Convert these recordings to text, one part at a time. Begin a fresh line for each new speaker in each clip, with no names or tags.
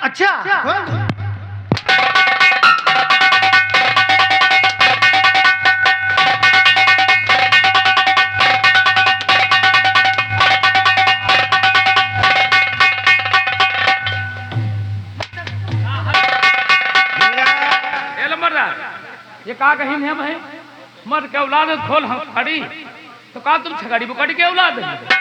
अच्छा
ये का कहीं है भाई मर के औलाद खोल हम खड़ी तो का तुम छगाड़ी बुकड़ी के औलाद है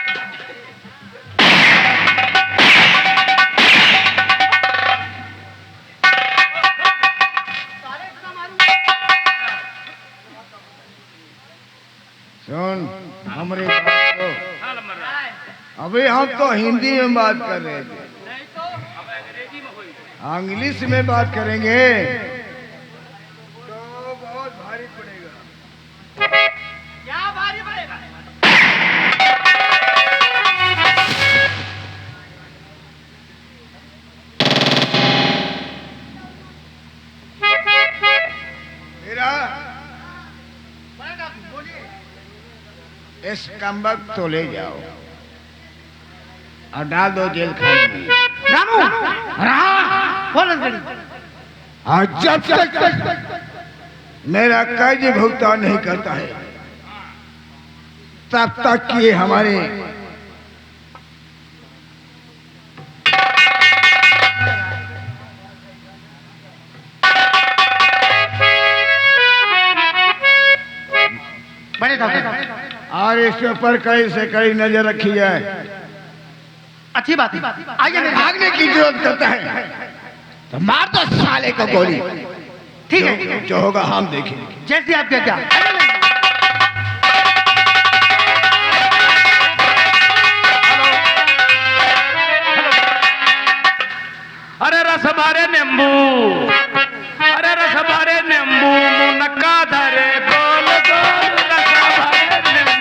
सुन हमारी बात को। अभी हम तो हिंदी में बात कर रहे थे, इंग्लिश में बात करेंगे तो बहुत भारी पड़ेगा।
क्या भारी पड़ेगा?
मेरा इस कमबख्त तो ले जाओ और डाल दो जेल खाने में।
रामू बोल
और जब तक मेरा कर्ज भुगतान नहीं करता है तब तक ये हमारे
बड़े
और इसके ऊपर कड़ी से कड़ी नजर रखी जाए।
अच्छी बात है। आइए मेरे
भागने की जरूरत करता है तो मार दो साले को गोली।
ठीक है
जो होगा हम देखेंगे।
जैसे आप क्या
अरे रस भरे नींबू अरे रस भरे नींबू मुनक्का धरे गोल गोल रस भरे नींबू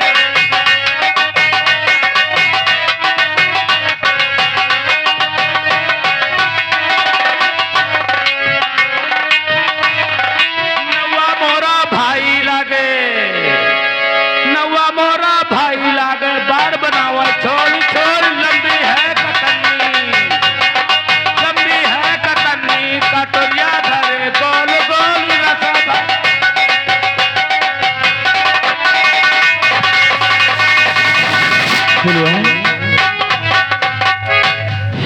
नवा मोरा भाई लागे बार बनावा छोड़ छोड़ लंबी है कतनी कटोरिया धरे गोल गोल रसा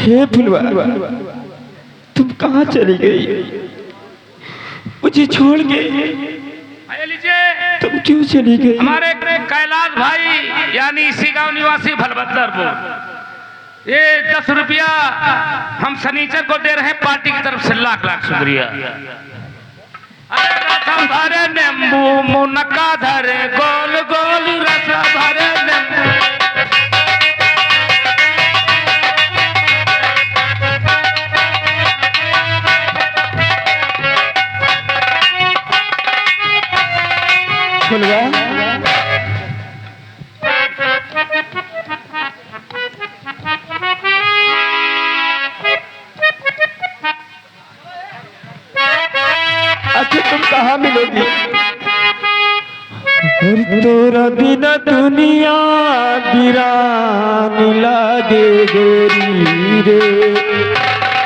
हे फुलवा तुम कहाँ चली गई? मुझे छोड़ के
लीजिए
तुम क्यों चली गई?
हमारे कैलाश भाई यानी इसी गांव निवासी भलभद्रपुर ये 10 रुपया हम सनीचर को दे रहे हैं पार्टी की तरफ से लाख लाख शुक्रिया। अरे रसम भरे नींबू मुनक्का धरे गोल गोल रस भरे नींबू
फुलवा अच्छा तुम कहाँ मिलोगी? तोरा बिना दुनिया वीरान लागे गोरी रे,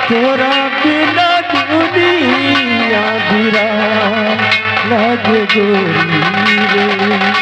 तोरा बिना दुनिया वीरान लागे गोरी रे।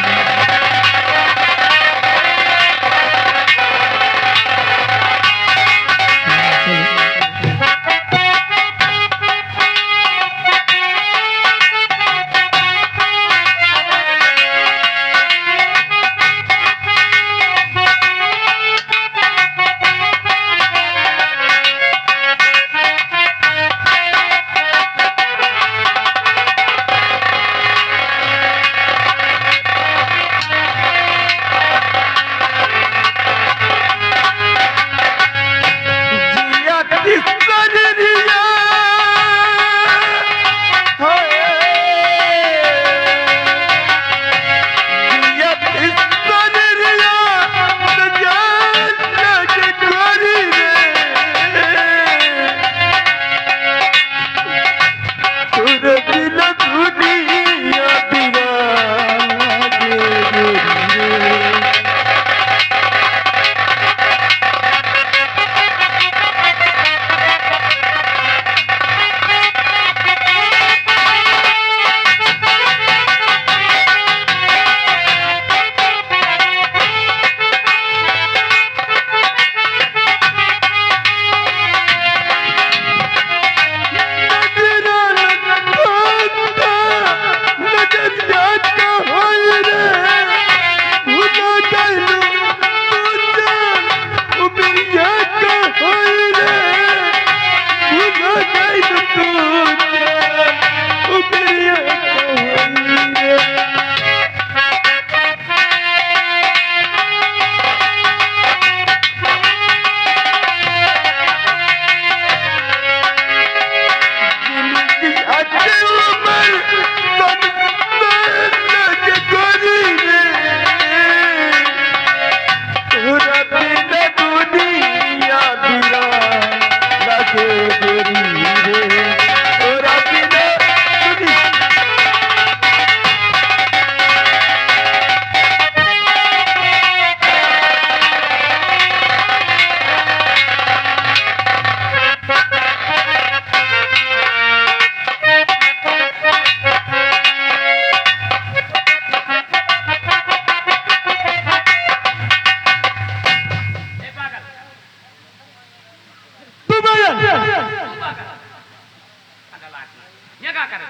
ये क्या करे?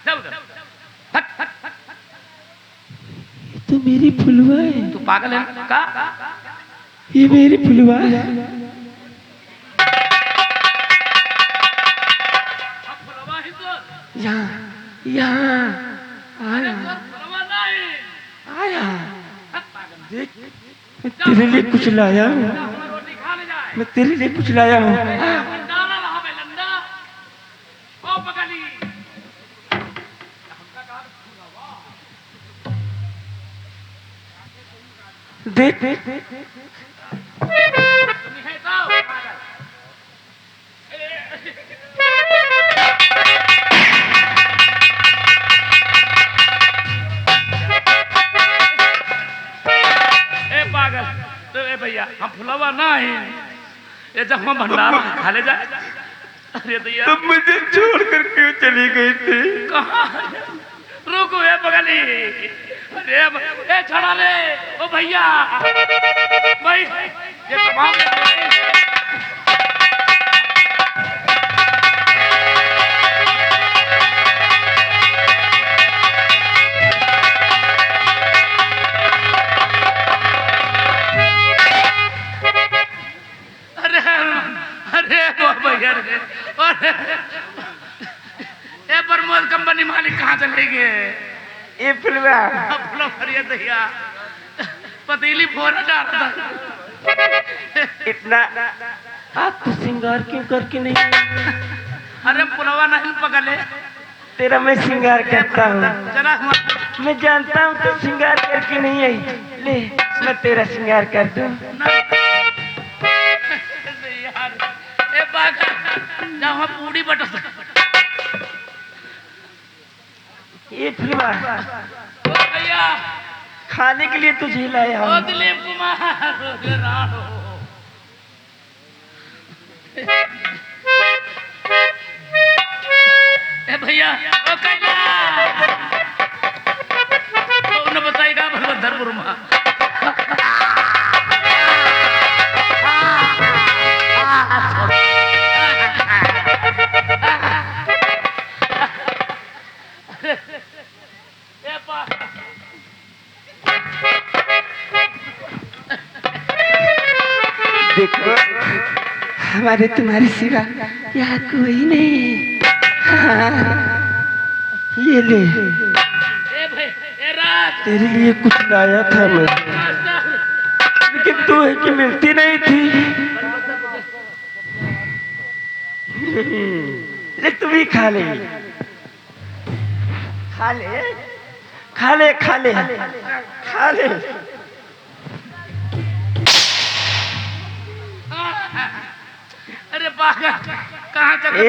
जाओ उधर। हट, हट, हट, हट।
तो मेरी फुलवा है,
तू पागल है का?
ये मेरी फुलवा है। यहाँ यहाँ आया आया, देख मैं तेरे लिए कुछ लाया हूँ,
रोटी खा ले जाए।
मैं तेरे लिए कुछ लाया हूँ।
डाला रहा बे लंडा। ओ पगली।
देख
तुम है तो पागल। ए पागल, तो ए भैया हम फुलवा ना है, ये जब हम भंडारा खा ले जाए। अरे भैया
तुम मुझे छोड़ कर क्यों चली गई थी?
कहाँ? रुको ए पगली। अरे ए छोड़ा ले। ओ भैया भाई ये तमाम अरे वो भैया रे, अरे ए प्रमोद कंपनी मालिक कहाँ चले गए?
ये फुलवा
फुला भरिया दहिया पतीली फोड़ा डाल था।
इतना आप तो श्रृंगार क्यों करके नहीं?
अरे पुलवा नहीं पगले,
तेरा मैं श्रृंगार करता हूँ।
जरा
मैं जानता हूँ तू श्रृंगार करके नहीं आई, ले मैं तेरा श्रृंगार कर दूँ।
यार ए पागल जहाँ पूरी बटस।
ये फुलवा
ओ भैया
खाने के लिए तुझे लाया
ओ
हूँ।
दिलीप कुमार राणो। ए भैया ओ कैला तो उन्हें बताएगा भगवंतरपुर में। ए पा
देखो हमारे तुम्हारे सिवा यहाँ कोई नहीं। हाँ, ये ले
ए भाई ए रात
तेरे लिए कुछ लाया था मैं, लेकिन तू है कि मिलती नहीं थी। ले तू भी खा ले, खा ले खा ले खा ले खा ले।
अरे पागल कहाँ चल
ए,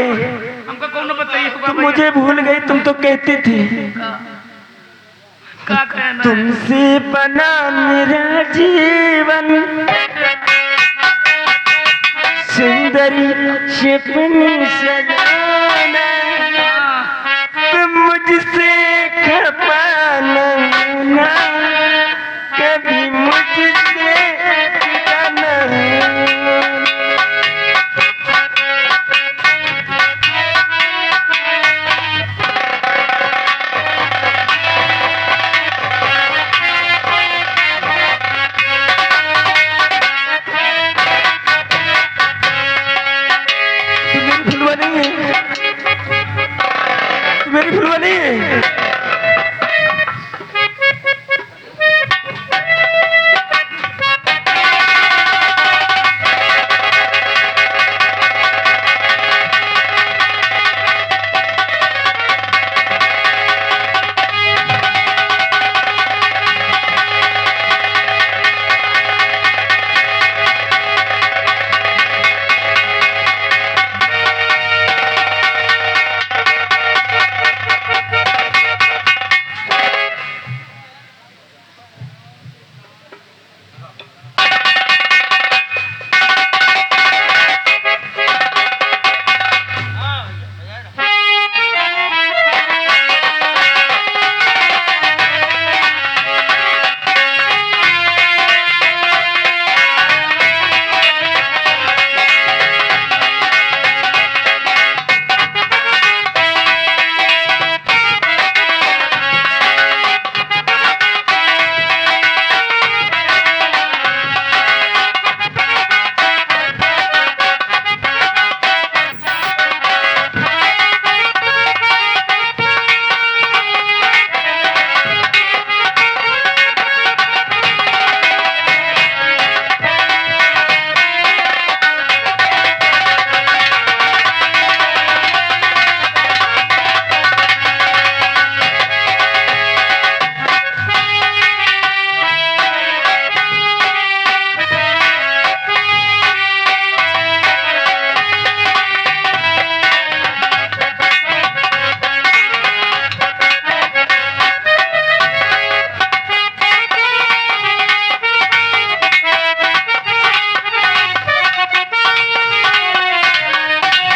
हमको कौन बताइए
तुम मुझे भूल गई, तुम तो कहती थी
का कहना है?
तुमसे बना मेरा जीवन, सुंदरी शिपनी सजाना, तुम मुझसे खपाना ना, कभी मुझसे जाना।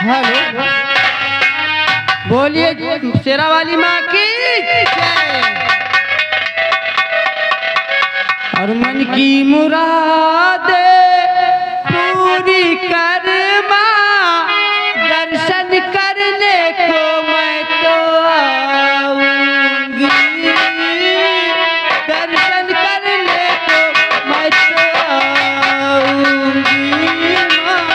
हेलो, बोलिए शेरा वाली माँ की जय। और मन की मुरादे पूरी कर माँ, दर्शन करने को मैं तो आऊंगी, दर्शन करने को मैं तो आऊंगी माँ।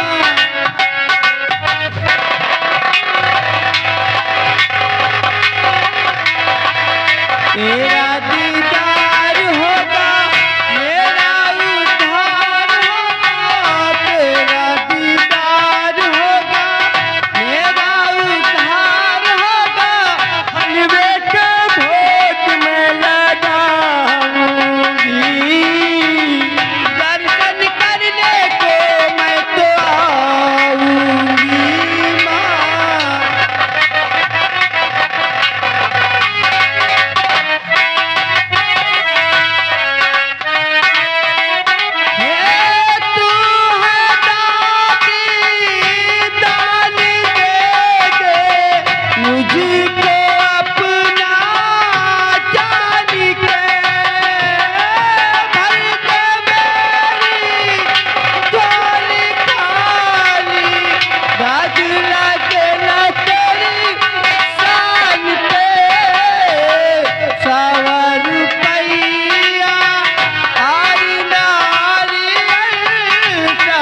तेरा दीदार होगा मेरा उद्धार होगा, तेरा दीदार होगा मेरा उद्धार होगा। हलवे के भोग में लगाऊंगी, दर्शन करने को मैं तो आऊंगी माँ। तू है दादी दान दे दे मुझको अपना जान के, भर दे मेरी झोली खाली, दाद लगे न तेरी शान पे। 100 रुपया आर नारियल, 100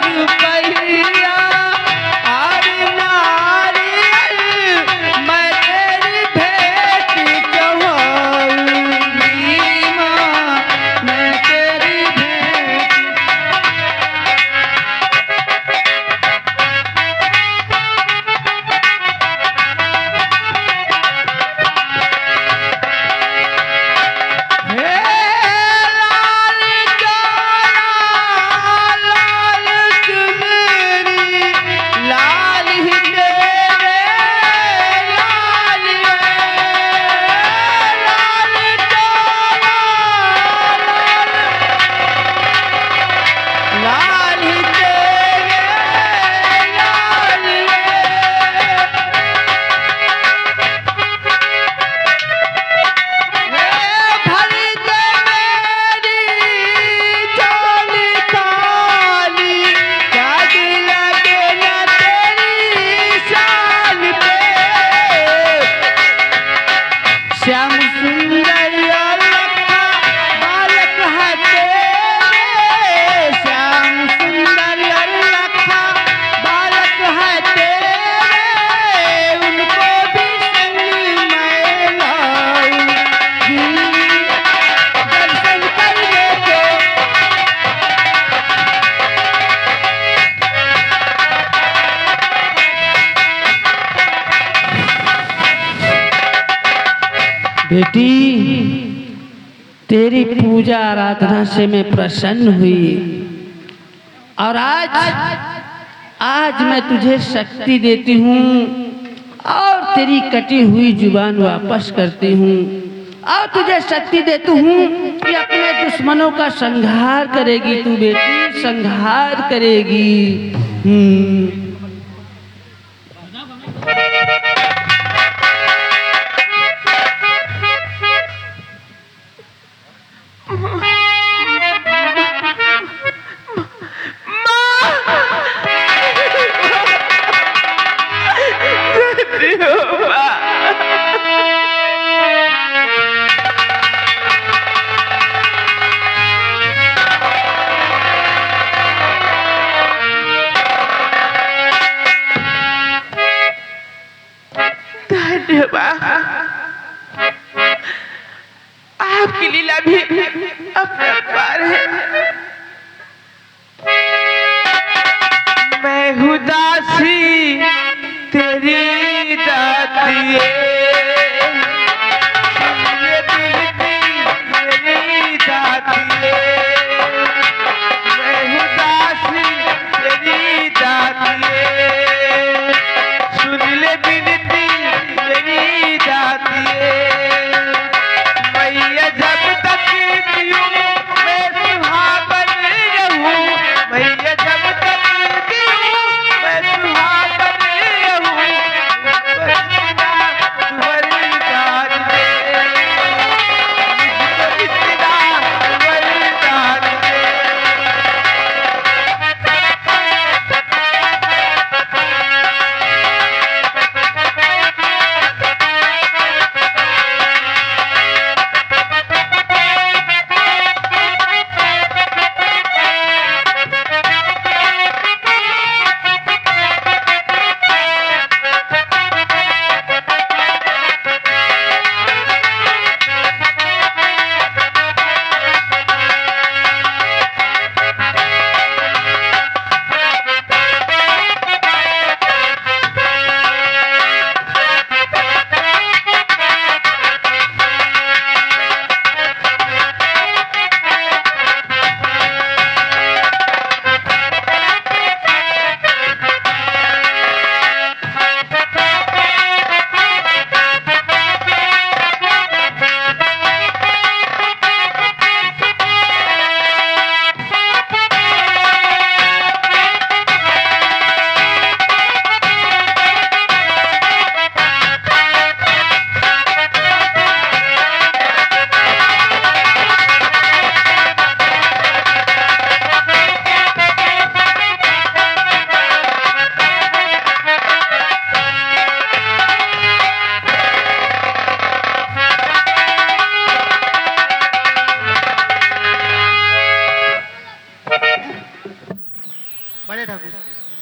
रुपया आर नारियल, मैं तेरी भेंट चढ़ाऊंगी माँ, मैं तेरी भेंट। हे लाल जोड़ा लाल चुनरी, लाल ही तेरे लाल रे, लाल जोड़ा लाल ही तेरे लाल रे। भर दे मेरी झोली खाली, दाद लगे न तेरी शान पे। श्याम सुंदर और लखा बालक है तेरे, श्याम सुंदर और लखा बालक है तेरे, उनको भी संग मैं लाऊंगी, दर्शन करने को। बेटी, तेरी पूजा आराधना से मैं प्रसन्न हुई, और आज मैं तुझे शक्ति देती हूँ और तेरी कटी हुई जुबान वापस करती हूँ, और तुझे शक्ति देती हूँ कि अपने दुश्मनों का संहार करेगी तू बेटी, संहार करेगी।
आपकी लीला भी अपरंपार है। मैं हूँ दासी तेरी दातिए, ये बिनती मेरी दातिए। मैं हूँ दासी तेरी दातिए, सुन ले बिनती मेरी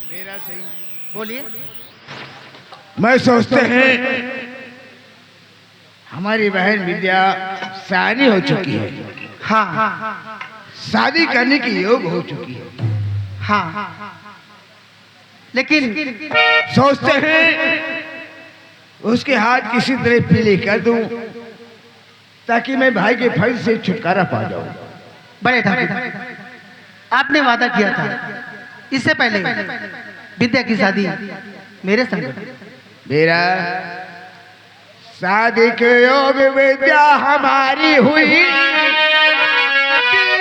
मेरा सही
बोलिए।
मैं सोचते हैं हमारी बहन विद्या सयानी हो चुकी है,
हाँ
शादी करने की योग हो चुकी है।
हाँ, लेकिन
सोचते हैं उसके हाथ किसी तरह पीले कर दूं ताकि मैं भाई के फर्ज से छुटकारा पा जाऊं।
बड़े ठाकुर, आपने वादा किया था इससे पहले विद्या की शादी मेरे संग।
मेरा शादी के योग विद्या हमारी हुई,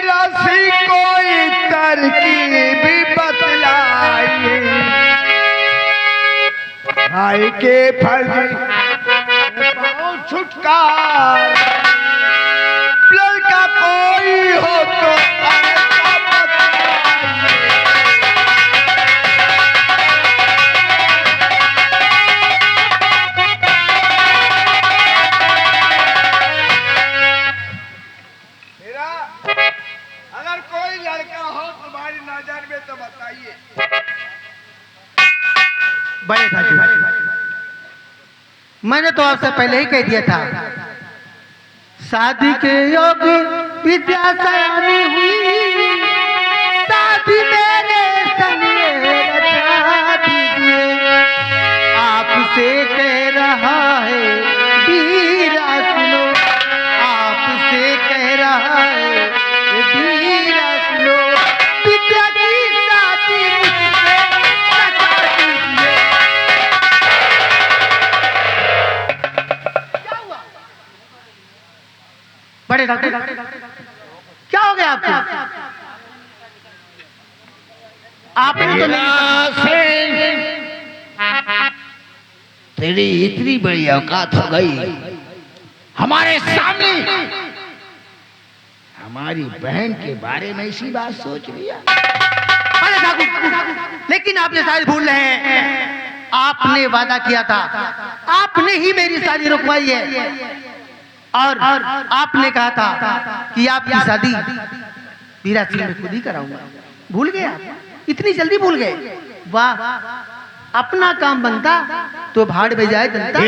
रसी कोई तरकीब बतलाई, भाई के फर्ज छुटकार लड़का कोई हो तो ऐसा बतलाइए। मेरा अगर कोई लड़का हो तुम्हारी नजर में तो बताइए।
बड़े ठाकुर, मैंने तो आपसे पहले ही कह दिया था शादी के योग विद्या सयानी हुई, शादी मेरे संग रचा दीजिए। आपसे कह रहा है वीरा सुनो, आपसे कह रहा है वीरा सुनो, विद्या की शादी मुझसे रचा दीजिए। बड़े ठाकुर, क्या हो गया आपको? आपने तो नहीं।
तेरी इतनी बड़ी औकात हो गई हमारे सामने हमारी बहन के बारे में इसी बात सोच लिया।
बड़े ठाकुर, लेकिन आप ये शायद भूल रहे हैं, आपने वादा किया था, आपने ही मेरी शादी रुकवाई है और आपने कहा था कि आपकी शादी वीरा सिंह में खुद ही कराऊंगा। भूल गए आप? इतनी जल्दी भूल गए? वाह, अपना काम बनता तो भाड़ में जाए जनता।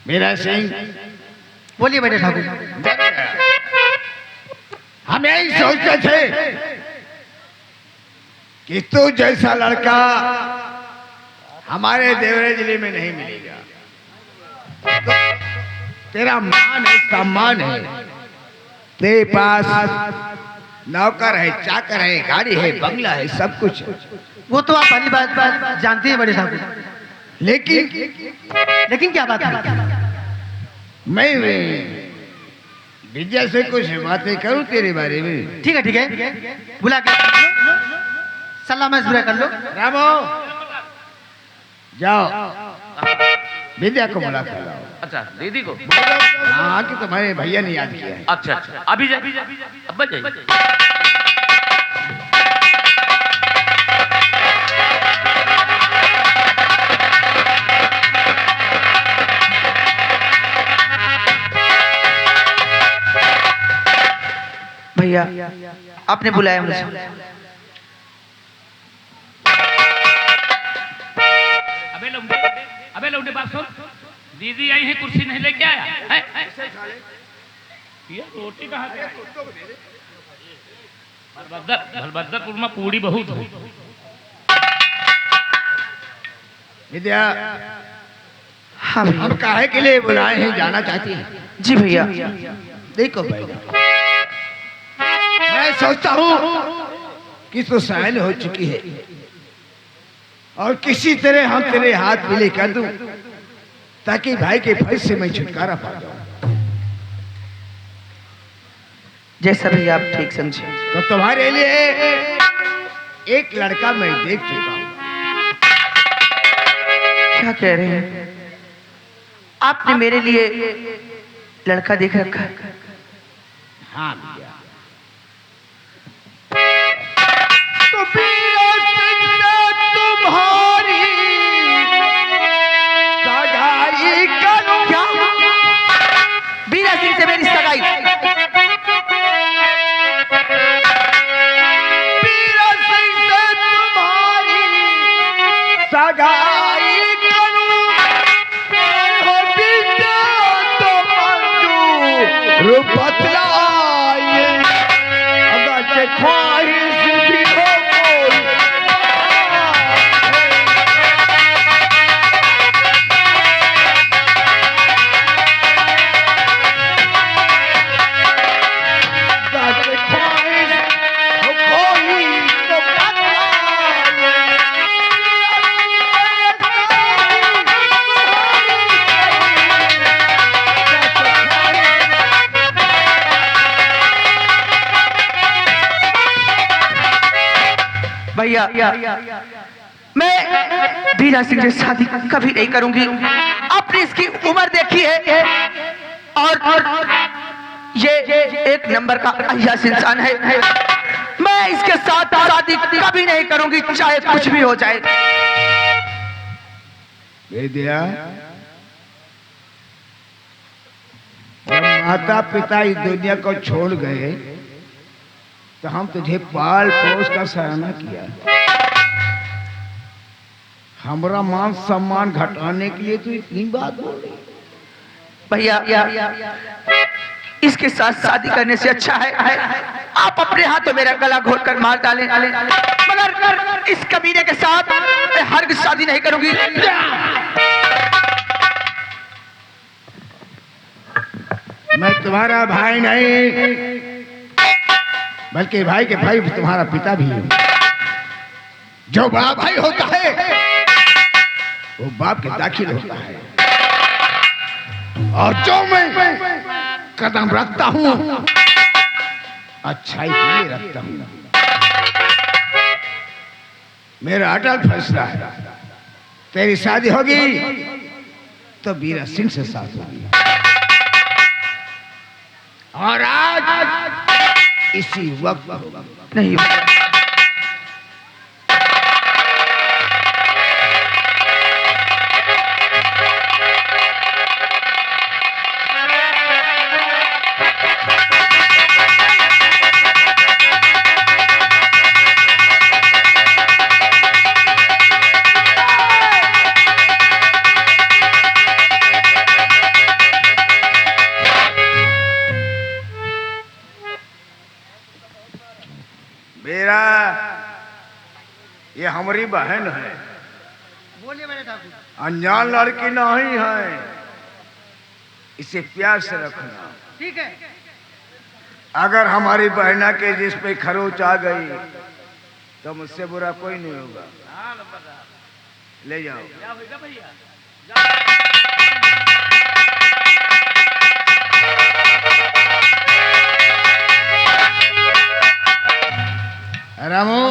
मेरा सिंह,
बोलिए बेटे ठाकुर।
हम यही सोचते थे कि तू जैसा लड़का हमारे देवरे जिले में नहीं मिलेगा। तो तेरा मान है, सम्मान है, तेरे पास नौकर है, चाकर है, गाड़ी है, बंगला है, सब कुछ है।
वो तो आप पहली बात जानते हैं बड़े ठाकुर,
लेकिन
क्या बात है?
मैं विद्या से कुछ बातें करूं तेरे बारे में।
ठीक है, बुला के सलाह मशवरा कर लो।
रामो, जाओ विद्या को बुला कर लाओ।
अच्छा, दीदी को?
हाँ, कि तुम्हारे भैया ने याद किया है।
अच्छा, अभी जा, अब जाइए।
भैया, आपने बुलाया मुझे।
अबे लौंडे बात सुन, दीदी आई है, कुर्सी नहीं लेके आया है? ये रोटी कहाँ से? भलभद्रपुर में पूड़ी बहुत है।
विद्या,
हाँ भैया।
हम काहे के लिए बुलाए हैं जाना चाहती हैं?
जी भैया।
देखो भैया, मैं सोचता हूँ कि तू सयान हो चुकी है और किसी तरह हम तेरे हाथ मिले कर दूं ताकि भाई के फर्ज से मैं छुटकारा पा जाऊं।
जैसा भी आप ठीक समझे।
तो तुम्हारे लिए एक लड़का मैं देख चुका हूं।
क्या कह रहे हैं? आपने मेरे लिए लड़का देख रखा है?
हाँ भैया। तो तुम्हारी सगाई करूं होती तो मंजूर बतलाए अगर के ख्वाहिश भी हो कोई
भैया मैं बीरा सिंह से शादी कभी नहीं करूंगी। आपने इसकी उम्र देखी है और ये एक नंबर का अय्याश इंसान है। मैं इसके साथ शादी कभी नहीं करूंगी, चाहे कुछ भी हो जाए।
बेदिया, जब माता पिता इस दुनिया को छोड़ गए तो हम तुझे पाल पोस कर सराहना किया। हमारा मान सम्मान घटाने के लिए तू इतनी बात बोल रही।
भैया इसके साथ शादी करने से अच्छा है आप अपने हाथों मेरा गला घोट कर मार डालें, मगर इस कमीने के साथ मैं हरगिज़ शादी नहीं करूंगी।
मैं तुम्हारा भाई नहीं बल्कि भाई के भाई तुम्हारा पिता भी हूं। जो बड़ा भाई होता है वो बाप के दाखिल होता है, और जो मैं कदम रखता हूं अच्छाई के लिए रखता हूं। मेरा अटल फैसला है, तेरी शादी होगी तो बीरा सिंह से साथ होगी। और आज इसी वक्त
नहीं
मेरा ये हमारी बहन है,
बोलिए मेरे ठाकुर।
अनजान लड़की नहीं है, इसे प्यार से रखना।
ठीक है।
अगर हमारी बहना के जिस पे खरोच आ गई तो मुझसे बुरा कोई नहीं होगा। ले जाओ। रामू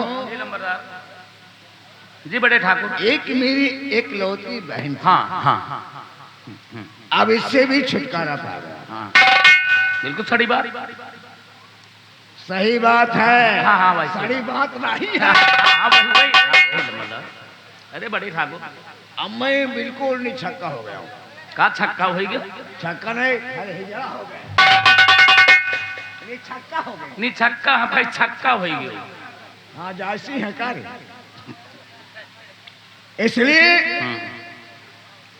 जी बड़े ठाकुर।
एक मेरी एक लौती बहन थी।
हाँ हाँ हाँ
अब इससे भी छुटकारा पा गया।
हाँ बिल्कुल सही बात।
सही बात है।
हाँ हाँ भाई
सही बात नहीं है।
हाँ भाई। अरे बड़े ठाकुर
अब मैं बिल्कुल नहीं छक्का हो गया हूँ।
का छक्का हो गया?
छक्का नहीं, अरे हिजड़ा हो गया। छक्का हो गया।
नहीं छक्का है भाई, छक्का हो गया।
हाँ जासी है कार। इसलिए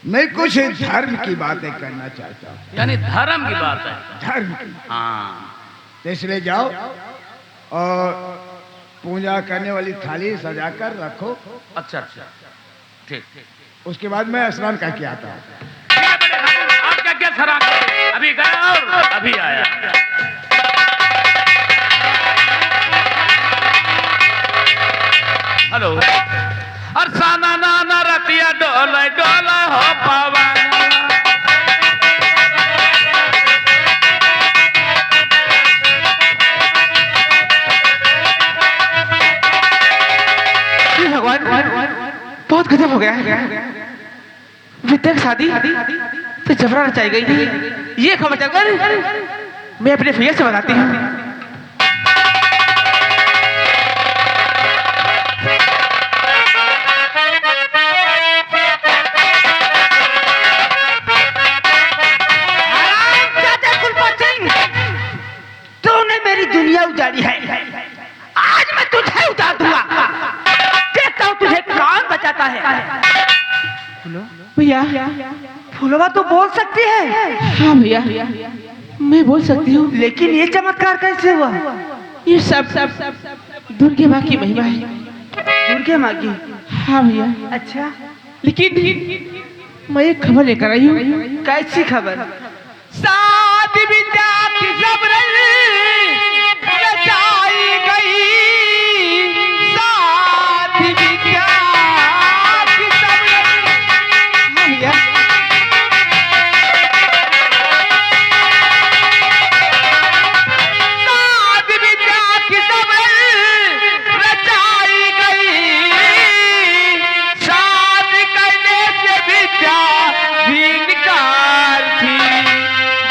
मैं कुछ धर्म की बातें करना चाहता हूँ।
यानी धर्म की बात है।
धर्म की।
हाँ
तो इसलिए जाओ और पूजा करने वाली थाली सजा कर रखो।
अच्छा अच्छा ठीक।
उसके बाद मैं स्नान करके आता हूँ।
आप क्या क्या खराब अभी गया और अभी आया। हेलो। और साना नाना रतिया डोले डोले हो पवन।
भगवान बहुत गजब हो गया है। विद्या की शादी तो जबरा रचाई गई। ये खबर चलकर मैं अपने भैया से बताती हूँ। तूने मेरी दुनिया उजाड़ी है, आज मैं तुझे उतार दूंगा। देखता हूँ तुझे कौन बचाता है।
भैया
फुलवा तो बोल सकती है,
हाँ भैया मैं बोल सकती हूँ,
लेकिन ये चमत्कार कैसे हुआ?
ये सब दुर्गे माँ की महिमा है।
दुर्गे माँ की?
हाँ भैया।
अच्छा,
लेकिन मैं एक खबर लेकर आई हूँ।
कैसी खबर?
साधी विद्या की जबरन रचाई गई, साधी विद्या की जबरन। हाँ भैया। साधी विद्या की जबरन रचाई गई, शादी करने से विद्या भी निकाल थी,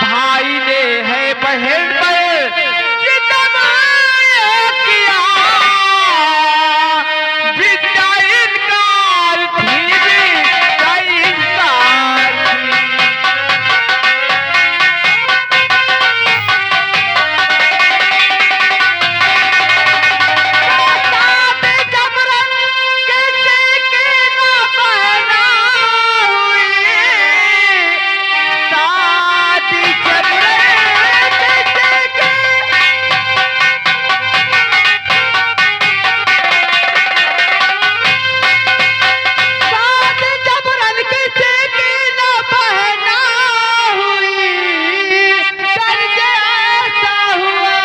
भाई ने है बहन पर सितम किया, विद्या इनकार थी, विद्या इनकार थी। साथ जबरन किसी की न पहना हुई, साथ जबरन किसी की साथ जबरन किसी की न पहना हुई, कर के ऐसा हुआ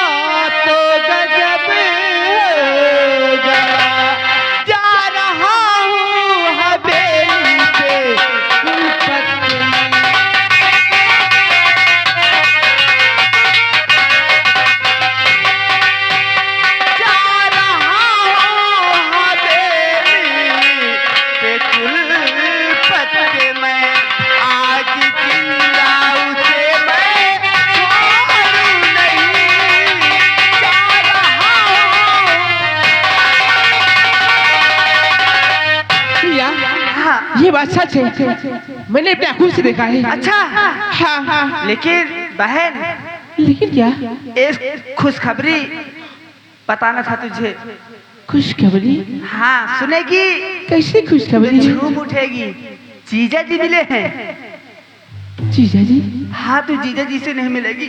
तो गजब होगा, जा रहा हूँ हवेली पे उल्फत में। जा रहा हूँ हवेली पे उल्फत में, आज जिंदा उसे मैं छोड़ूं नहीं, जा रहा हूँ।
हाँ,
ये बात सच है, मैंने अपने आंखों से देखा है।
अच्छा,
हाँ हाँ।
लेकिन बहन,
लेकिन क्या?
एक खुशखबरी बताना था तुझे।
खुशखबरी?
हाँ, सुनेगी?
कैसी खुशखबरी?
झूम उठेगी। जीजा जी मिले हैं।
जीजा जी?
हाँ, तू जीजा जी से नहीं मिलेगी।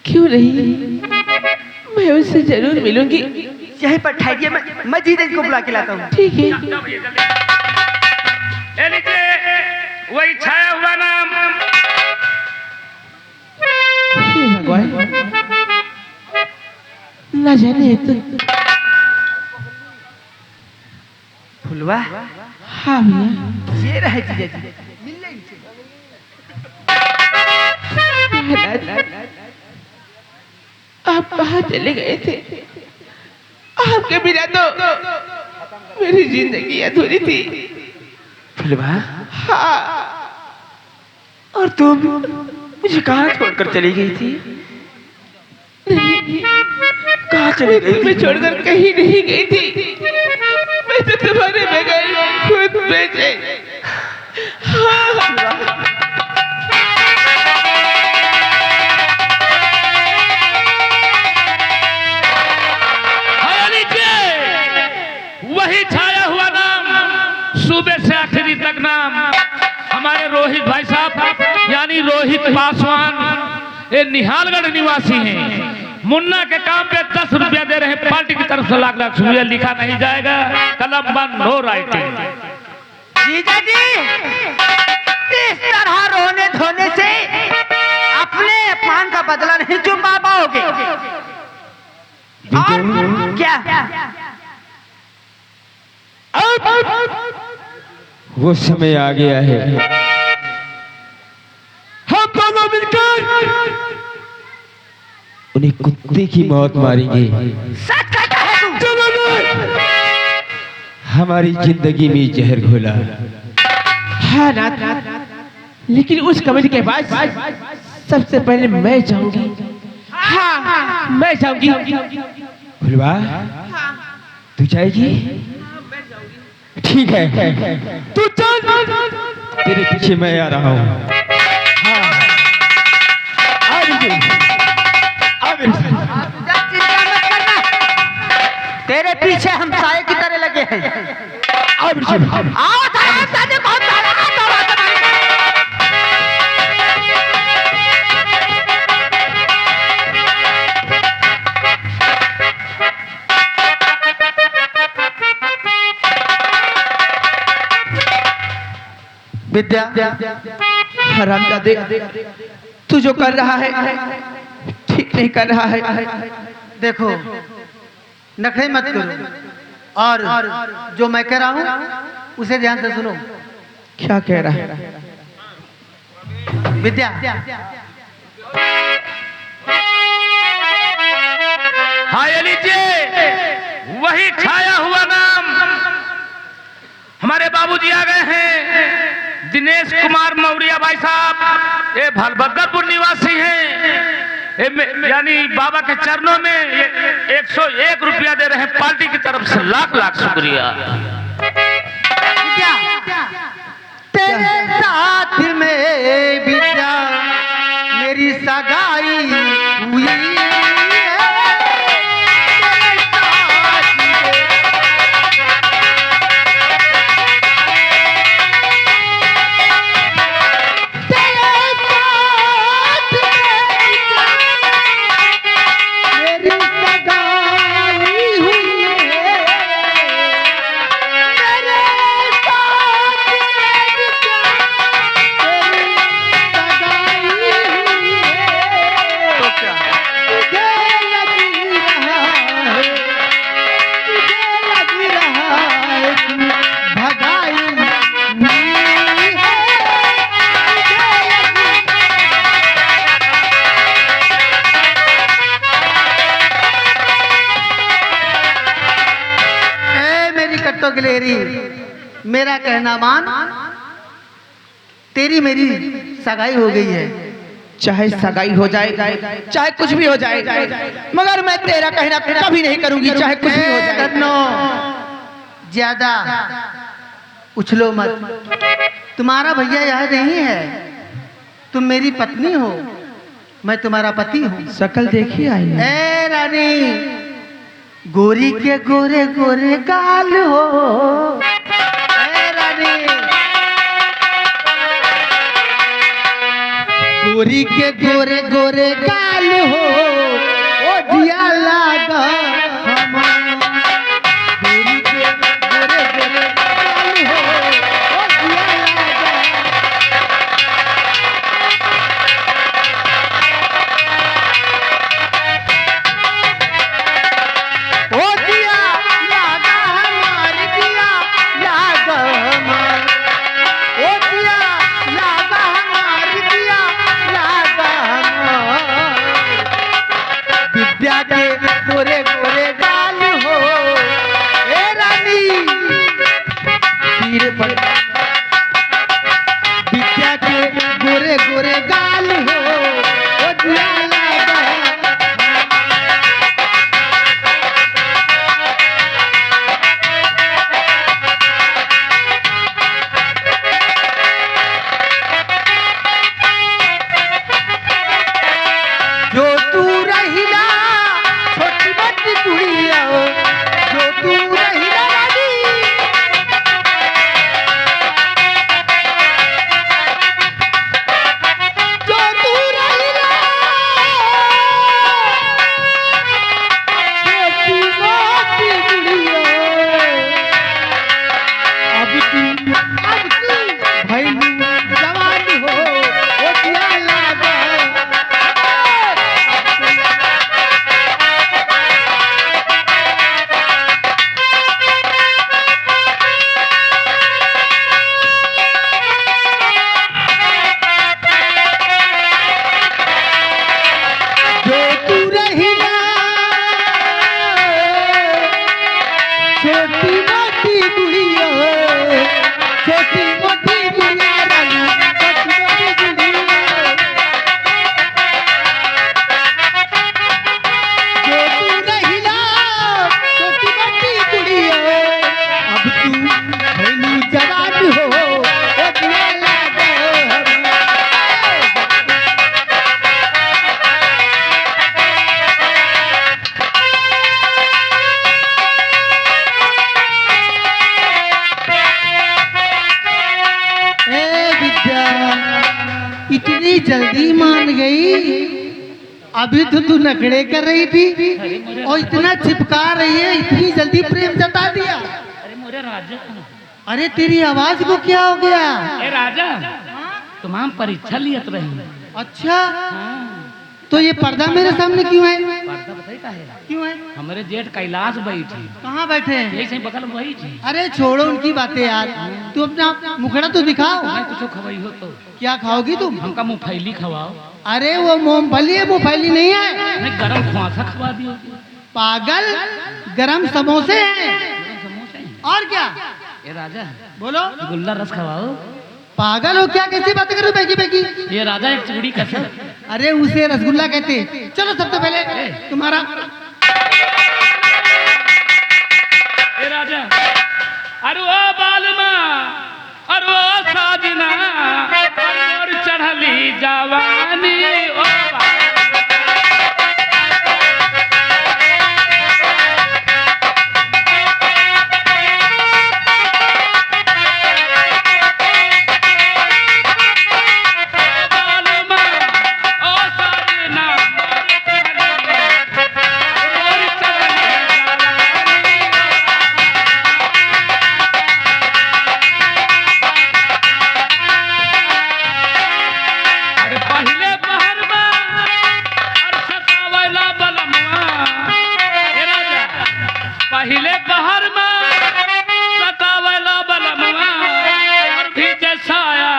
क्यों नहीं? मैं उससे जरूर मिलूंगी।
यहीं पर ठहरिए, मैं जीजा जी को बुला के लाता हूँ।
ठीक है।
ए लीजिए, वही छाया हुआ नाम।
हे भगवान, न जाने तो।
फुलवा?
हाँ भैया।
ये रहे जीजा जी।
आप कहाँ चले गए थे? आपके बिना तो मेरी जिंदगी अधूरी थी।
फुलवा?
हाँ।
और तुम मुझे कहाँ छोड़कर चली गई थी?
नहीं,
कहाँ चली गई थी?
तुम्हें छोड़कर कहीं नहीं गई थी। मैं तो तुम्हारे बगैर खुद बेचैन। हाँ।
वही छाया हुआ नाम, सुबह से आखिरी तक नाम। हमारे रोहित भाई साहब यानी रोहित पासवान, ये निहालगढ़ निवासी हैं। मुन्ना के काम पे 10 रुपया दे रहे हैं, पार्टी की तरफ से लाख लाख रुपया। लिखा नहीं जाएगा, कलम बंद, नो राइटिंग।
जीजा जी, इस तरह रोने धोने से अपने अपमान का बदला नहीं चुका पाओगे। और क्या?
वो समय आ गया है, हम दोनों मिलकर उन्हें कुत्ते की मौत मारेंगे।
सच कहता है तू?
चलो ना। हमारी जिंदगी में जहर घोला।
हाँ नाथ, लेकिन उस कमेटी के बाद सबसे पहले मैं जाऊंगी। हाँ, मैं जाऊंगी।
फुलवा, तू जाएगी? ठीक है, तू चल, तेरे पीछे मैं आ रहा हूँ। हाँ, आ मेरे साथ।
चिंता मत करना, तेरे पीछे हम साए की तरह लगे हैं।
आ मेरे साथ।
आओ साए, साए बहुत सारा
विद्या,
हरामजादे, तू जो कर रहा है ठीक नहीं कर रहा है।
देखो नखरे मत करो और जो मैं कह रहा हूँ उसे ध्यान से सुनो।
क्या कह रहा है?
विद्या,
हाँ ये लीजिए, वही छाया हुआ नाम। हमारे बाबूजी आ गए हैं, दिनेश कुमार मौर्य भाई साहब, ये भलभद्रपुर निवासी हैं। यानी बाबा के चरणों में 101 रुपया दे रहे हैं पार्टी की तरफ से। लाख लाख शुक्रिया।
विद्या, तेरे साथ में विद्या मेरी सगाई हुई है। गिलेरी, मेरा कहना मान, तेरी मेरी सगाई हो गई है।
चाहे सगाई हो जाए, चाहे कुछ भी हो जाए, मगर मैं तेरा कहना कभी नहीं करूंगी, चाहे कुछ भी हो जाए।
कन्नो, ज्यादा उछलो मत। तुम्हारा भैया यह नहीं है, तुम मेरी पत्नी हो, मैं तुम्हारा पति हूँ।
शकल देखी आई है।
ए रानी, गोरी के गोरे गोरे गाल हो। ए रानी, गोरी के गोरे गोरे गाल हो, ओ दिया लागा हमारा। गोरी के गोरे गोरे गाल हो, ओ दिया लागा। ओ दिया लागा हमार, दिया लागा हमार। ओ दिया लागा हमार, दिया लागा हमार। विद्या के गोरे गोरे गाल हो। ए रानी, तीर पर विद्या के गोरे गोरे गाल हो, ओ दिया लागा। जो तू रहिला छोटी बड़ी कुड़िया हो, जो तू रहिला रानी। जो तू रहिला छोटी बड़ी कुड़िया। अब तू भैलू जवान हो, ओ दिया लागा। जो तू रहिला छोटी मोटी गुड़िया, छोटी मोटी गुड़िया रानी, छोटी मोटी गुड़िया। जो तू रहिला छोटी मोटी गुड़िया, अब तू भैलू जवान हो, ओ दिया लागा हमार। ए विद्या, इतनी जल्दी मान गई? अभी तो तू नखड़े कर रही थी और इतना चिपका रही है, इतनी जल्दी प्रेम जता दिया। अरे तेरी आवाज को क्या हो गया?
ए राजा, तमाम परीक्षा लियत रही।
अच्छा, तो ये पर्दा मेरे सामने क्यों है?
पर्दा बताई का है?
क्यों है?
हमारे जेठ कैलाश बैठी,
कहाँ बैठे हैं?
यही सही बगल में वही थी।
अरे छोड़ो उनकी बातें यार, तू अपना मुखड़ा तो दिखाओ।
मैं कुछ खवाई हो तो
क्या खाओगी तुम?
हमका मूंगफली खवाओ।
अरे वो मूंगफली है, मूंगफली नहीं है।
नहीं, गरम खुआसा खवा दियो।
पागल, गरम समोसे हैं।
समोसे हैं।
और क्या?
ए राजा,
बोलो।
गुल्ला रस खवाओ।
पागल हो क्या? कैसी बातें करो बेकी बेकी?
ये राजा एक चूड़ी कसर।
अरे उसे रसगुल्ला कहते हैं। चलो सबसे पहले तुम्हारा।
ए राजा, अरे ओ बालमा, अरे ओ साजना, और चढ़ली जवानी ओ पहले बहर में सतावला बलमवा और भी जैसाया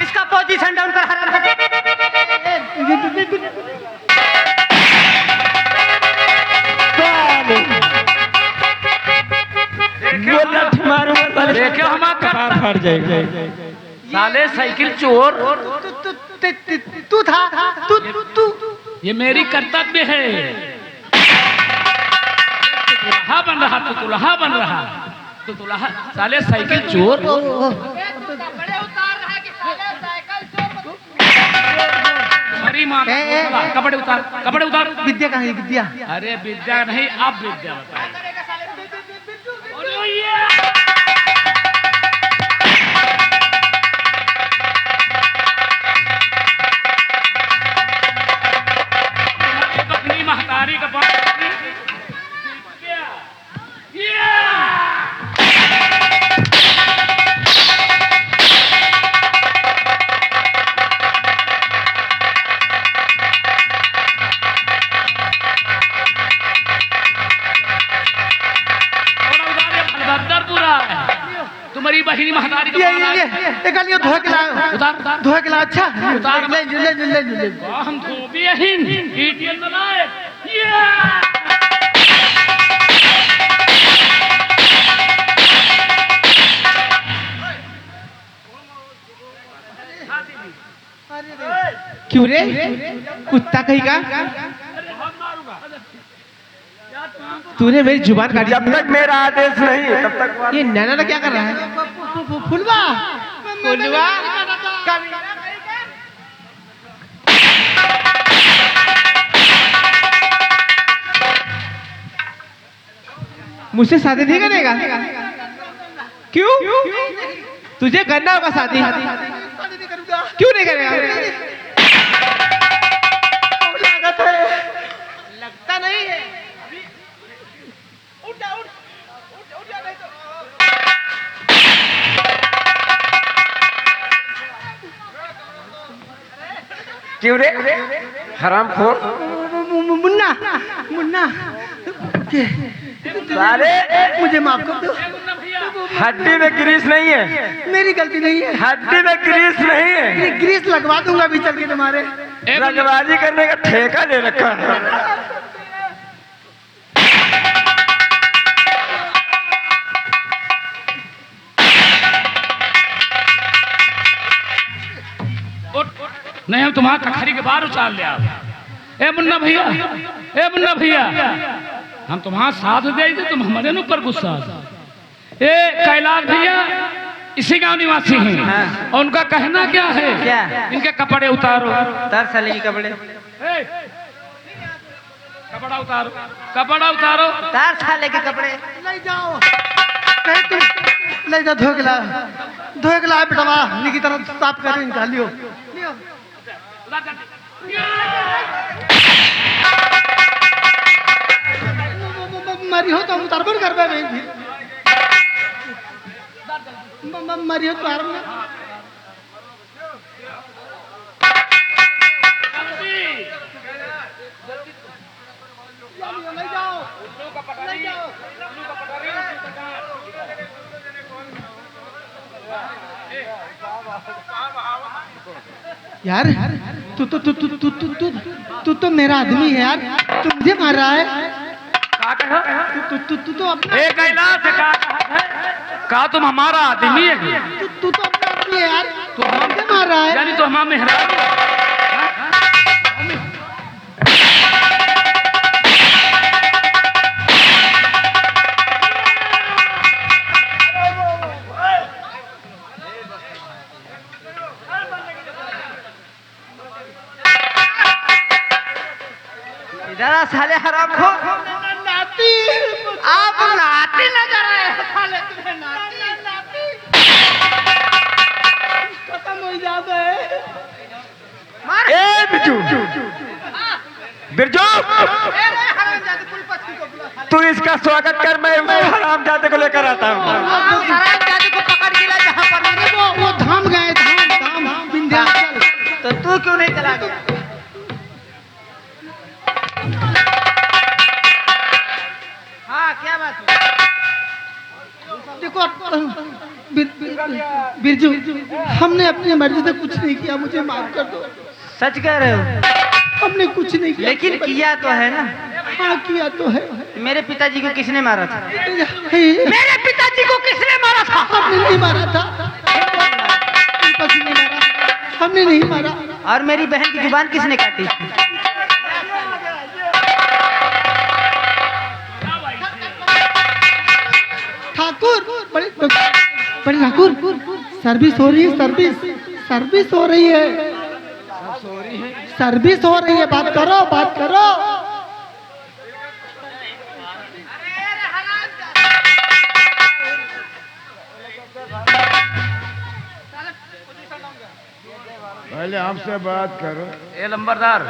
इसका पोजीशन डाउन कर हराम।
देखो हमारा
फट जाएगा।
साले साइकिल चोर।
तू था, तू तू
ये मेरी कर्तव्य है। दुल्हा बन रहा, तू दुल्हा बन रहा, तू दुल्हा। साले साइकिल चोर। हमारी माँ का दूसरा। कपड़े उतार, कपड़े उतार।
विद्या कहाँ है? विद्या?
अरे विद्या नहीं, अब विद्या बताए। महतारी का तुम्हारी बहिनी महतारी का
ये धोए के लाओ।
उतार उतार
धोए के लाओ। अच्छा
उतार।
ले ले ले ले ले।
हम धोबियहीन ईटीएल बनाए।
क्यों रे कुत्ता कहीं का? तूने मेरी जुबान काटी।
जब तक मेरा आदेश नहीं तब तक
ये नैना क्या कर रहा है?
फुलवा
फुलवा मुझसे शादी नहीं करेगा? क्यों? तुझे करना होगा शादी। क्यों नहीं करेगा?
लगता नहीं है।
क्यों रे हरामखोर?
मुन्ना मुन्ना
साले
मुझे माफ कर दो।
हड्डी में ग्रीस नहीं है।
मेरी गलती नहीं है।
हड्डी में ग्रीस नहीं है।
ये ग्रीस लगवा दूंगा अभी चल के तुम्हारे।
रंगबाजी करने का ठेका ले रखा है।
नहीं, हम तुम्हारा कखरी के बाहर उतार ले आओ। ए मुन्ना भैया, ए मुन्ना भैया, हम तुम्हारा साथ दे थे, तुम हमारे ऊपर गुस्सा। ए कैलाश भैया इसी गांव निवासी हैं। और उनका कहना क्या है?
क्या?
इनके कपड़े उतारो।
उतार साले की कपड़े।
कपड़ा उतारो, कपड़ा उतारो।
उतार साले के कपड़े।
ले जाओ। कहे तुम ले जा धोगला बेटवा निकी तरह साफ कर निकालियो मरी हो तो हम तरबन करबे नहीं मरी हो तो हार में ले जाओ यार तू तो मेरा आदमी है यार तू मुझे मार रहा है तू तो अपना
ए कैलाश का तुम हमारा आदमी है
तू तो अपना आदमी है यार तू मुझे मार रहा है
यानी तो हमारा मेहरान
जरा साले हराम खो
नाती
आप नाती नजर आए
साले तुम्हें नाती खत्म हो जाता है
ए बिरजू बिरजू तू इसका स्वागत कर मैं उस हरामजादे को लेकर आता हूँ
हरामजादे को पकड़ के ला जहाँ पर मैंने
वो धाम गए धाम विंध्याचल
तो तू क्यों नहीं चला गया हाँ क्या बात है
देखो बिरजू हमने अपनी मर्जी से कुछ नहीं किया मुझे माफ कर दो
सच कह रहे हो
हमने कुछ नहीं किया
लेकिन किया तो है ना
हाँ किया तो है
मेरे पिताजी को किसने मारा था
मेरे पिताजी को किसने मारा था हमने नहीं मारा था हमने नहीं मारा
और मेरी बहन की जुबान किसने काटी
ठाकुर बड़े ठाकुर सर्विस हो रही है सर्विस हो रही है सर्विस हो रही है बात करो
पहले हमसे बात करो
ए लंबरदार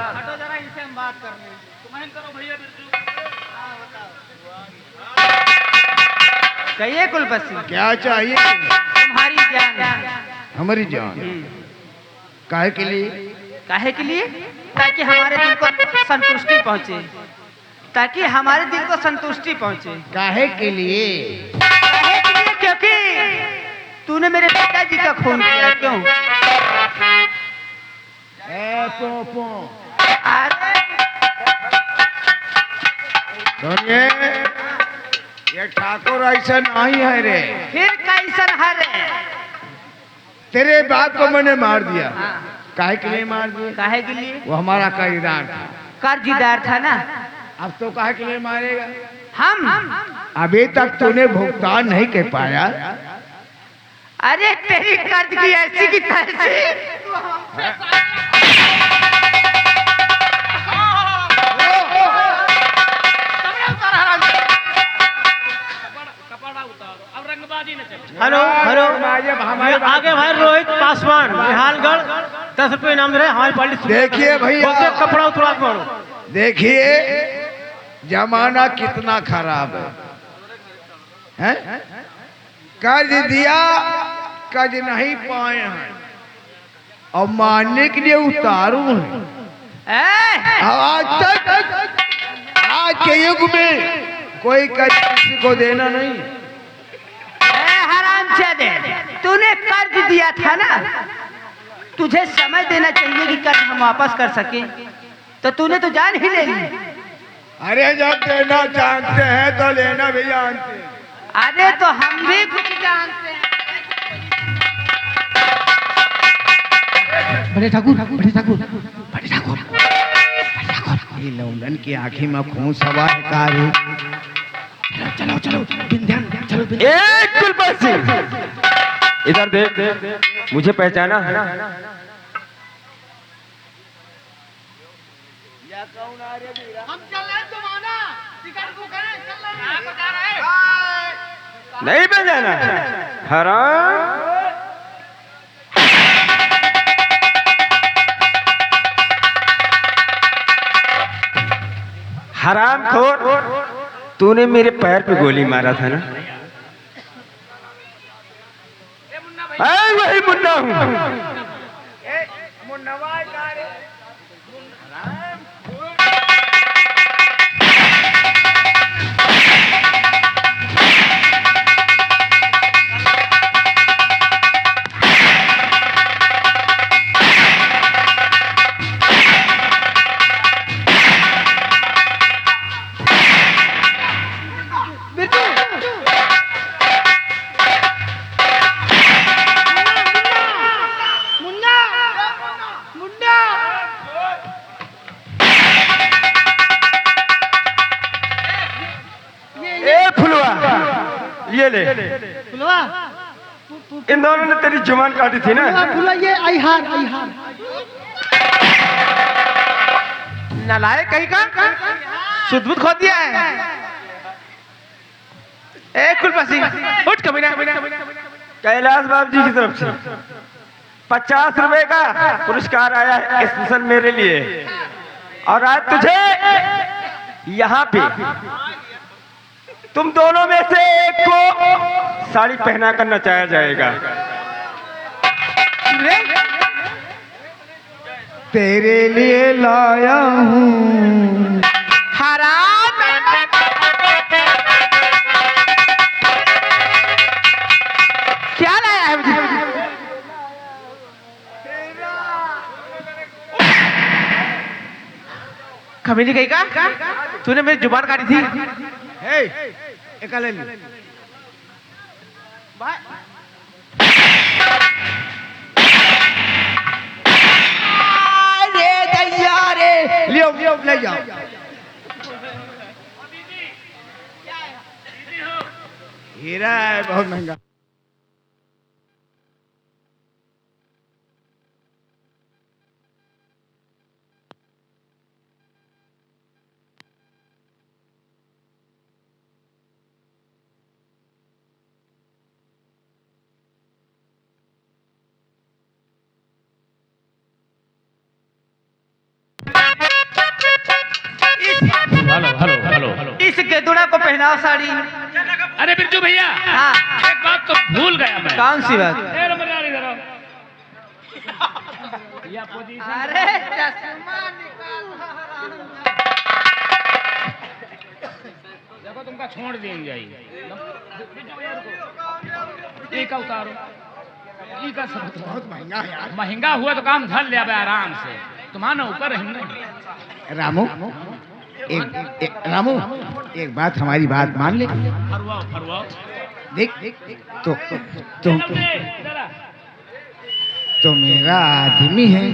कहिए कुलपति
क्या चाहिए
तुम्हारी जान
हमारी जान काहे के लिए
काहे के लिए ताकि हमारे दिल को संतुष्टि पहुंचे
काहे के लिए
काहे के लिए क्योंकि तूने मेरे पिताजी का खून किया क्यों
ए पोपो
अरे
सुनिए ये ठाकुर ऐसा नहीं है रे
फिर कैसन है रे
तेरे बाप को मैंने मार दिया काहे के लिए मार दिया
काहे के लिए
वो हमारा कर्जदार था
कर्जदार था ना
अब तो काहे के लिए मारेगा
हम
अभी तक तूने भुगतान नहीं कर पाया
अरे तेरी कर्ज की ऐसी की तैसी
हेलो आगे भाई रोहित पासवान निहालगढ़ 10 रुपये इनाम दे रहे हमारी पार्टी
देखिए भैया
कपड़ा उतरा मारो
देखिए जमाना कितना खराब है कर्ज दिया कर्ज नहीं पाए हैं और मानने के लिए उतारू है आज के युग में कोई कर्ज किसी को देना नहीं
हरामजादे तूने कर्ज दिया था ना तुझे समय देना चाहिए कि कर्ज हम वापस कर सके तो तूने तो जान ही ले ली
अरे जब देना जानते हैं तो लेना भी जानते हैं
अरे तो हम भी कुछ जानते हैं
बड़े ठाकुर
ये लौंडन की आंखी में खून सवार है कारी
चलो विंध्यान चलो
ए कुलपति इधर देख मुझे पहचाना है
हम चल रहे तुम आना टिकट बुक करें चल रहे
नहीं बजाना हराम। हराम खोर, तूने मेरे पैर पे गोली मारा था ना? वही मुन्ना हूँ। ये ले,
फुलवा
इन दोनों ने तेरी जुबान काटी थी ना?
फुलवा ये अहिहार अहिहार
नालायक कहीं का सुदबुद खो दिया है। ए कुलपा सिंह उठ कमीना।
कैलाश बाबू जी की तरफ से 50 रुपए का पुरस्कार आया है स्पेशल मेरे लिए, और आज तुझे यहाँ पे तुम दोनों में से एक को साड़ी पहना कर नचाया जाएगा।
तेरे लिए लाया हूँ
हराम। क्या लाया है मुझे? कमीनी कहीं का तूने मेरी जुबान काटी थी।
लियो ले जाओ। हीरा है, बहुत महंगा।
Hello hello hello hello.
इस गेदुड़ा को पहनाओ साड़ी।
अरे बिरजू भैया,
हाँ।
एक बात तो भूल गया मैं।
कौन सी बात?
ए नंबरदार इधर आओ। या पोजीशन।
अरे चश्मा
देखो तुमका छोड़ देंगे जाई। बिरजू भैया रुको। एक का उतारो। ई का सब
बहुत महंगा है यार।
महंगा हुआ तो काम धर ले अब आराम से। तुम्हारा ऊपर है नहीं।
रामू रामू एक बात, हमारी बात मान ले।
फरवाओ फरवाओ।
देख तो मेरा आदमी है।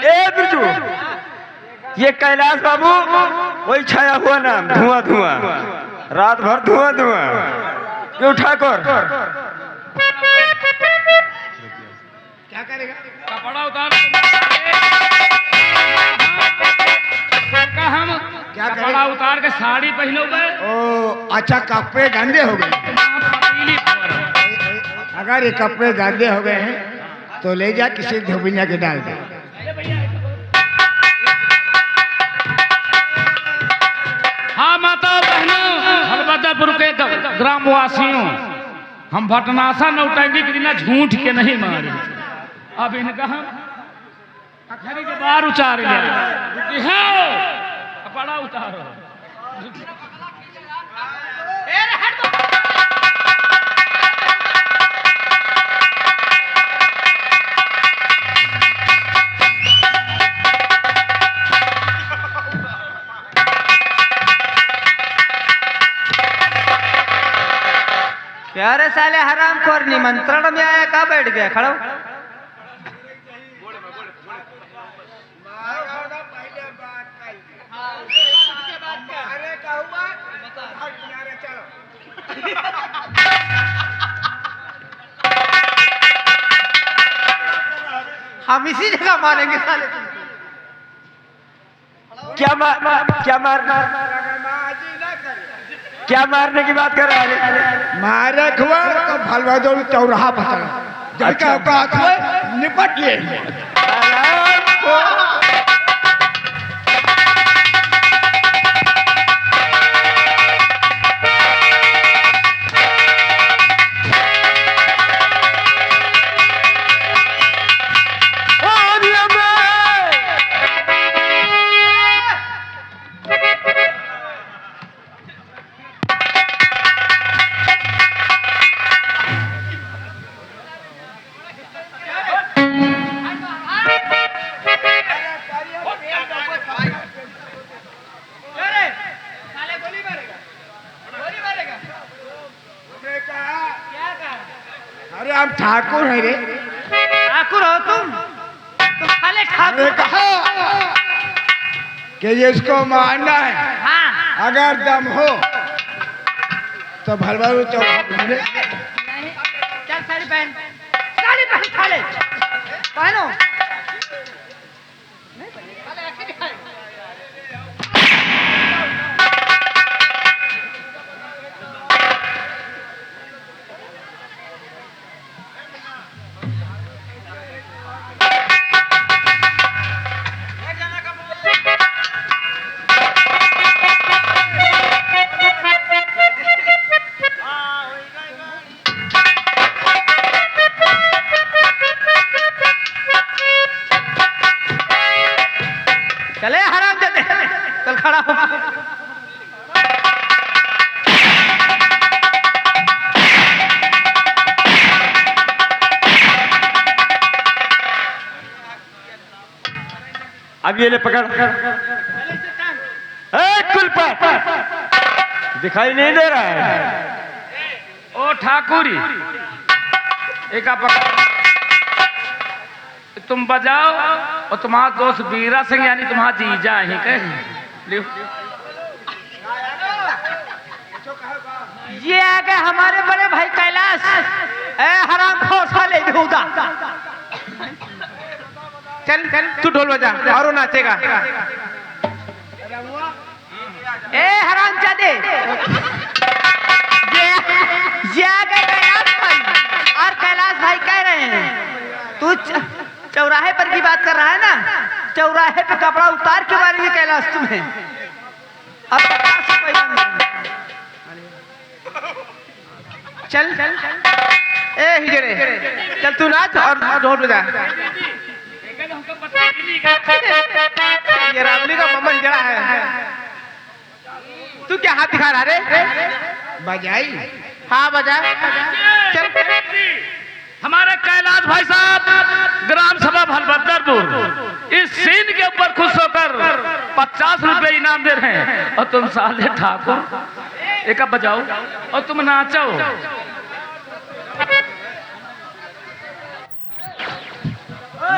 ए बिरजू, ये कैलाश बाबू वही छाया हुआ नाम, धुआं धुआं, रात भर धुआं धुआं। क्यों ठाकुर?
क्या करेगा?
कपड़ा उतार। हम
क्या करें?
कपड़ा उतार के साड़ी पहनो गए।
ओ अच्छा, कपड़े गंदे हो गए। अगर ये कपड़े गंदे हो गए हैं तो ले जा किसी धोबिया के डाल दे।
हाँ माता बहनों, हरबदपुर के ग्रामवासियों, हम भटनासा नौटंकी के दिन झूठ के नहीं मारे। अब इनका हम अखरी के बाहर उतार ले। कपड़ा उतारो।
क्या रे साले हरामखोर, निमंत्रण में आया कहाँ बैठ गया? खड़ो। हम इसी जगह मारेंगे साले तुमको।
क्या मार क्या मारने की बात कर रहा है?
मारे हुआ तो भलवादोर चौराहा पकड़ा जब का औकात हुए निपट लिए अरे हम ठाकुर है रे।
ठाकुर हो तुम खाले
अरे
ठाकुर
कहा कि जिसको मारना है
हाँ
अगर दम हो तो भलवादोर चौराहा पकड़े।
चल साड़ी पहन खाले पहनो चले हराम जाते चल खड़ा हो
अब ये ले पकड़। कुलपत दिखाई नहीं दे रहा है।
ओ ठाकुरी एक तुम बजाओ और तुम्हारा दोस्त बीरा सिंह यानी तुम्हारा जीजा ही कहे
ये आ गए हमारे बड़े भाई कैलाश ए हराम खोर साले बेहुदा चल चल तू ढोल बजा और वो नाचेगा ए हराम जादे ये आ गए कैलाश भाई और कैलाश भाई कह रहे हैं तू चौराहे पर की बात कर रहा है ना चौराहे पे कपड़ा उतार के मारेंगे कैलाश तुम्हें अब 50 रुपये चल ए हिजड़े चल तू नाच और ढोल बजा ये रावली का मम्मा हिजड़ा है तू क्या हाथ दिखा रहा रे
बजाई
हाँ बजा चल
हमारे कैलाश भाई साहब ग्राम सभा भलभद्रपुर इस सीन के ऊपर खुश होकर 50 रुपए इनाम दे रहे हैं और तुम साले ठाकुर एक बजाओ और तुम नाचो।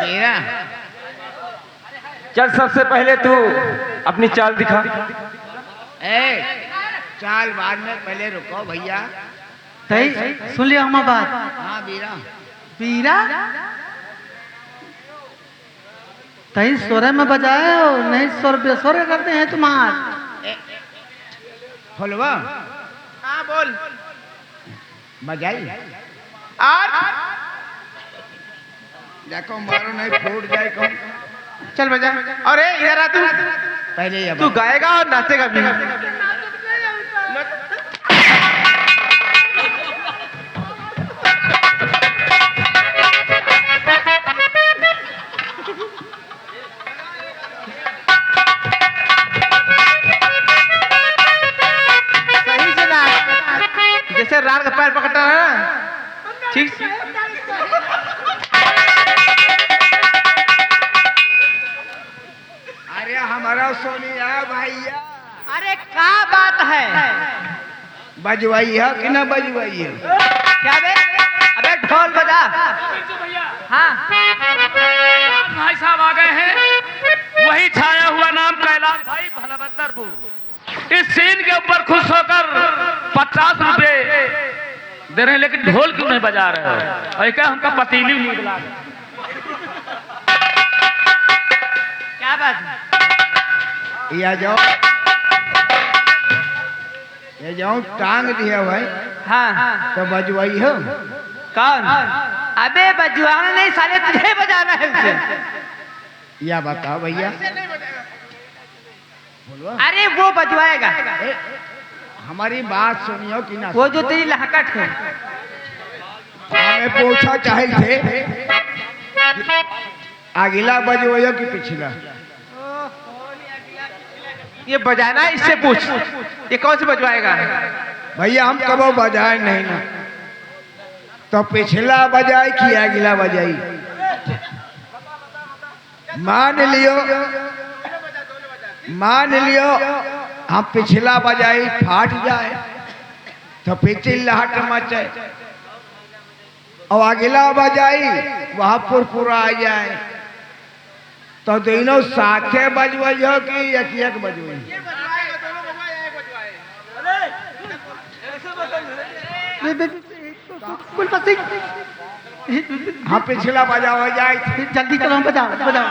मेरा
चल सबसे पहले तू अपनी चाल दिखा।
ए चाल बाद में पहले रुको भैया।
तई सुन लिया हमारा बात।
हाँ बीरा
पीरा तई सोरे में बजाए हो नहीं स्वर बेस्वर करते हैं तुम्हार
फुलवा
हाँ बोल
बजाई
और
देखो मारो नहीं फूट जाए कौन।
चल बजा और ए इधर आ तू
पहले ये
तू गाएगा और नाचेगा भी सही से नाच जैसे रान का पैर पकड़ता है ना ठीक से
अरे हमारा सोनिया भैया
अरे क्या बात है
बजवाई है कि ना बजवाई है।
क्या बे अबे ढोल बजा हाँ
भाई साहब आ गए हैं वही छाया हुआ नाम कैलाश भाई भलभद्रपुर इस सीन के ऊपर खुश होकर 50 रुपए दे रहे हैं लेकिन ढोल क्यों नहीं बजा रहे हो और क्या हमका पतीली नहीं दिला रहे।
क्या बात है
या जाओ ये जाऊं टांग दिया भाई
हाँ
तो बजवाई हो।
कौन? अबे बजवाना नहीं साले, तुझे बजाना है उसे।
या बताओ भैया। बोलो।
अरे वो बजवाएगा,
ए, हमारी बात सुनियो कि ना?
वो जो तेरी लहकट है।
हमें पूछा चाहे थे अगला बजवाइयो कि पिछला?
ये बजाना है, इससे पूछ, ये कौन से बजवाएगा?
भैया हम कबो बजाए नहीं ना, तो पिछला बजाई कि अगला बजाई? मान लियो हम पिछला बजाई फाट जाए तो फिर चिल्लाहट मचे, और अगला बजाई वहां पुरपुरा आ जाए, तो दोनों साथे बजवाइयो कि एक एक बजवाई? हाँ पिछला बजा हो जाए।
जल्दी करो, बजाओ बजाओ।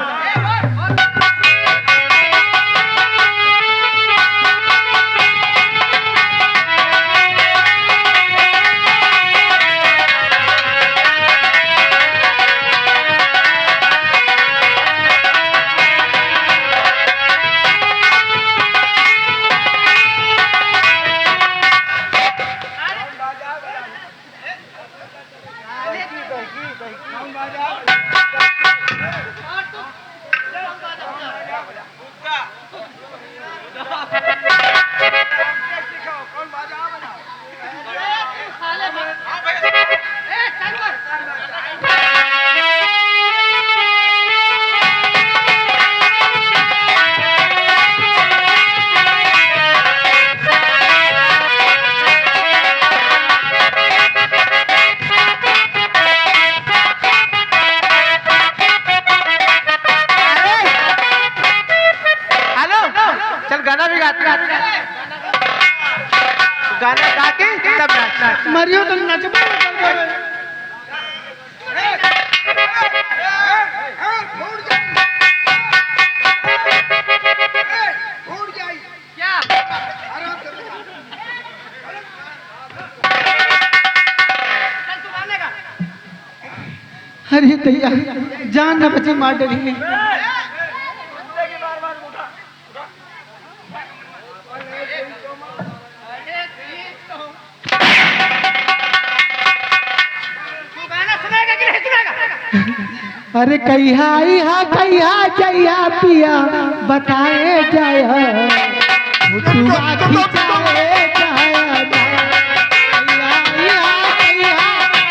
गाना गा के तब नाचना।
मरियो तो नचबा अरे दैया जान न बची, मार डरी। अरे कहिया इहा कहिया जइया पिया बताए जाय फुटुआ खिंचाए जाय कहिया इहा कहिया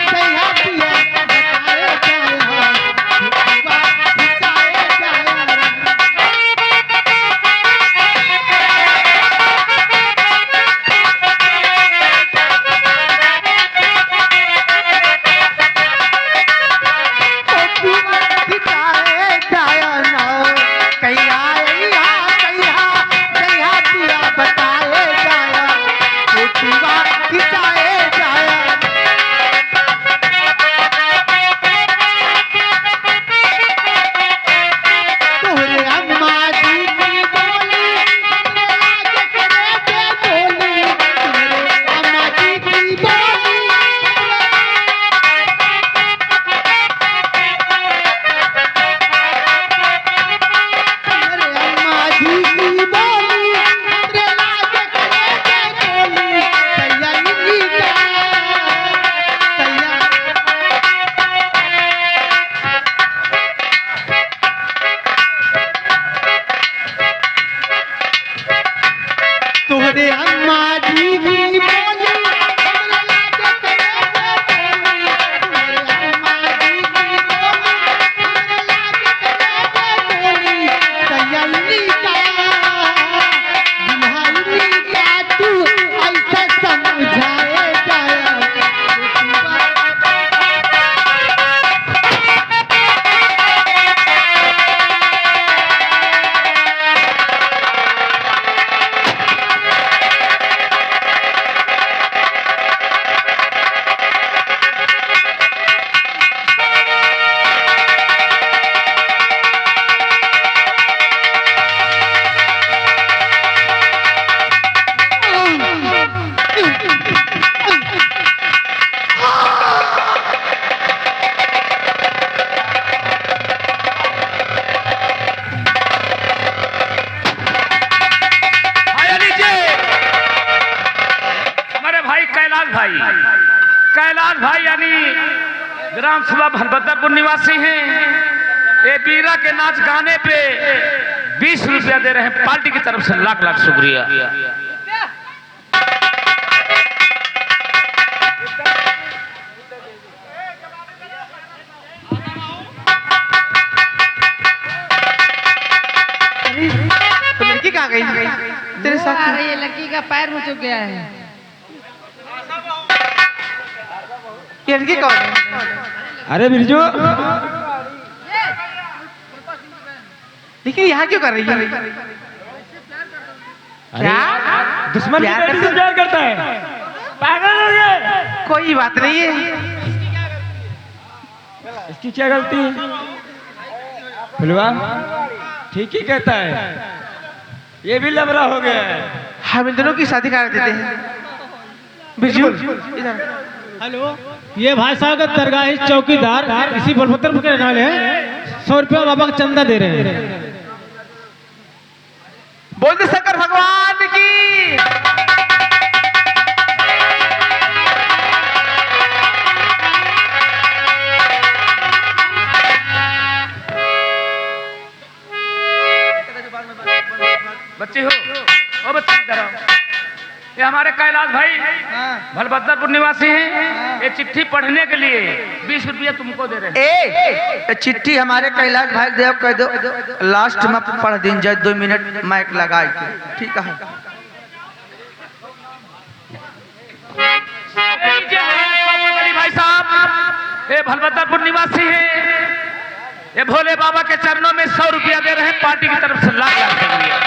जइया पिया बताए जाय फुटुआ खिंचाए जाय। कहिया कहिया कहिया पिया बताए जा
भाई, कैलाश भाई यानी ग्राम सभा भलभद्रपुर निवासी हैं। ये बीरा के नाच गाने पे 20 रुपया दे रहे हैं, पार्टी की तरफ से लाख लाख शुक्रिया।
तो लड़की कहाँ गई तेरे साथ?
ये लड़की का पैर मुचक गया है।
ये लड़की कौन है?
अरे बिरजू,
लेकिन यहाँ क्यों कर रही है? क्या
दुश्मन की
प्यार
बेटी से प्यार करता है? पागल हो गए?
कोई बात नहीं है।
इसकी क्या गलती है? फुलवा ठीक ही कहता है, ये भी लबरा हो गया है।
हम इन दोनों की शादी करा देते हैं। बिरजू इधर।
हेलो, ये भाई साहब का दरगाही चौकीदार इसी बलभद्रपुर के रहने वाले हैं। 100 रुपया बाबा का चंदा दे रहे हैं।
बोल दे शंकर भगवान की।
बच्ची हो, ओ बच्ची इधर आओ। ये हमारे कैलाश भाई भलभद्रपुर निवासी हैं। ये चिट्ठी पढ़ने के लिए 20 रुपया तुमको दे रहे हैं।
ए चिट्ठी हमारे कैलाश भाई देव कह दो, लास्ट में पढ़ दिन जाए 2 मिनट माइक लगा के, ठीक है?
भाई साहब ये भलभद्रपुर निवासी हैं। ये भोले बाबा के चरणों में 100 रुपया दे रहे हैं, पार्टी की तरफ से लाख लाख शुक्रिया।